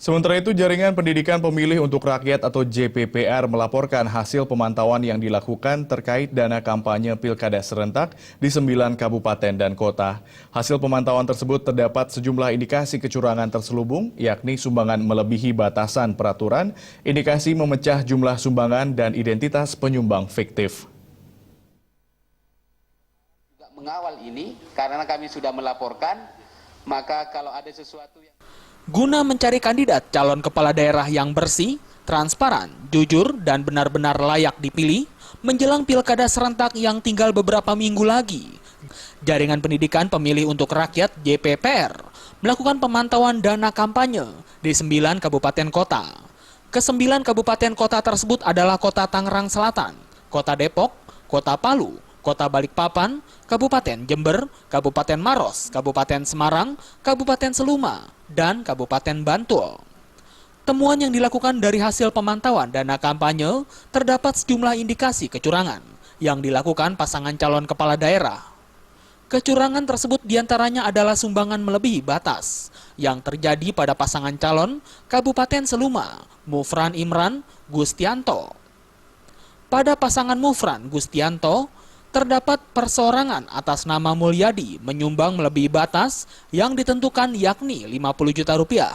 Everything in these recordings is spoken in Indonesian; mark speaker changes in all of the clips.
Speaker 1: Sementara itu, Jaringan Pendidikan Pemilih untuk Rakyat atau JPPR melaporkan hasil pemantauan yang dilakukan terkait dana kampanye Pilkada serentak di 9 kabupaten dan kota. Hasil pemantauan tersebut terdapat sejumlah indikasi kecurangan terselubung, yakni sumbangan melebihi batasan peraturan, indikasi memecah jumlah sumbangan, dan identitas penyumbang fiktif.
Speaker 2: Mengawal ini, karena kami sudah melaporkan, maka kalau ada sesuatu yang...
Speaker 3: Guna mencari kandidat calon kepala daerah yang bersih, transparan, jujur, dan benar-benar layak dipilih, menjelang pilkada serentak yang tinggal beberapa minggu lagi, Jaringan Pendidikan Pemilih untuk Rakyat JPPR melakukan pemantauan dana kampanye di 9 kabupaten kota. Ke-9 kabupaten kota tersebut adalah Kota Tangerang Selatan, Kota Depok, Kota Palu, Kota Balikpapan, Kabupaten Jember, Kabupaten Maros, Kabupaten Semarang, Kabupaten Seluma, dan Kabupaten Bantul. Temuan yang dilakukan dari hasil pemantauan dana kampanye terdapat sejumlah indikasi kecurangan yang dilakukan pasangan calon kepala daerah. Kecurangan tersebut diantaranya adalah sumbangan melebihi batas yang terjadi pada pasangan calon Kabupaten Seluma, Mufran Imran Gustianto. Pada pasangan Mufran Gustianto, terdapat perseorangan atas nama Mulyadi menyumbang melebihi batas yang ditentukan yakni 50 juta rupiah.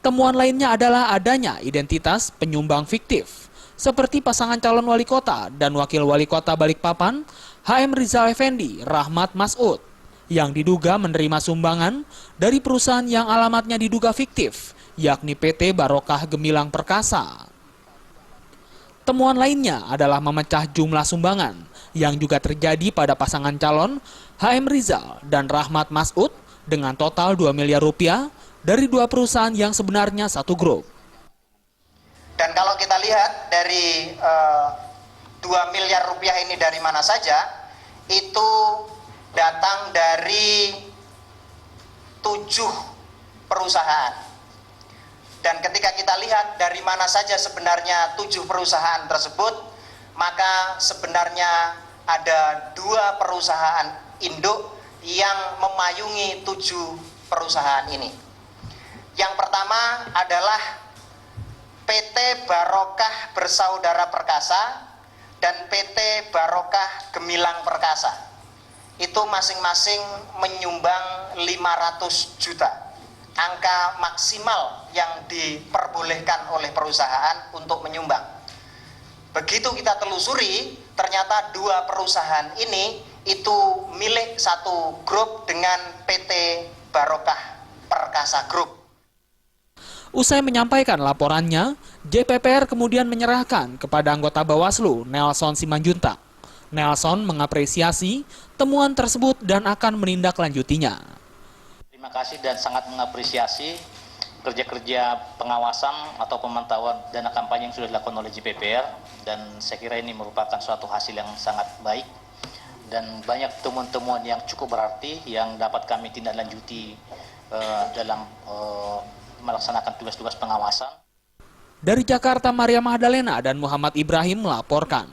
Speaker 3: Temuan lainnya adalah adanya identitas penyumbang fiktif, seperti pasangan calon wali kota dan wakil wali kota Balikpapan, HM Rizal Effendi Rahmat Masud, yang diduga menerima sumbangan dari perusahaan yang alamatnya diduga fiktif, yakni PT Barokah Gemilang Perkasa. Temuan lainnya adalah memecah jumlah sumbangan yang juga terjadi pada pasangan calon HM Rizal dan Rahmat Masud dengan total 2 miliar rupiah dari 2 perusahaan yang sebenarnya satu grup.
Speaker 4: Dan kalau kita lihat dari 2 miliar rupiah ini dari mana saja, itu datang dari 7 perusahaan. Dan ketika kita lihat dari mana saja sebenarnya 7 perusahaan tersebut, maka sebenarnya ada 2 perusahaan induk yang memayungi 7 perusahaan ini. Yang pertama adalah PT Barokah Bersaudara Perkasa dan PT Barokah Gemilang Perkasa. Itu masing-masing menyumbang 500 juta. Angka maksimal yang diperbolehkan oleh perusahaan untuk menyumbang. Begitu kita telusuri, ternyata 2 perusahaan ini itu milik satu grup dengan PT Barokah Perkasa Group.
Speaker 3: Usai menyampaikan laporannya, JPPR kemudian menyerahkan kepada anggota Bawaslu, Nelson Simanjuntak. Nelson mengapresiasi temuan tersebut dan akan menindaklanjutinya.
Speaker 5: Terima kasih dan sangat mengapresiasi kerja-kerja pengawasan atau pemantauan dana kampanye yang sudah dilakukan oleh JPPR, dan saya kira ini merupakan suatu hasil yang sangat baik dan banyak temuan-temuan yang cukup berarti yang dapat kami tindak lanjuti dalam melaksanakan tugas-tugas pengawasan.
Speaker 3: Dari Jakarta, Maria Magdalena dan Muhammad Ibrahim melaporkan.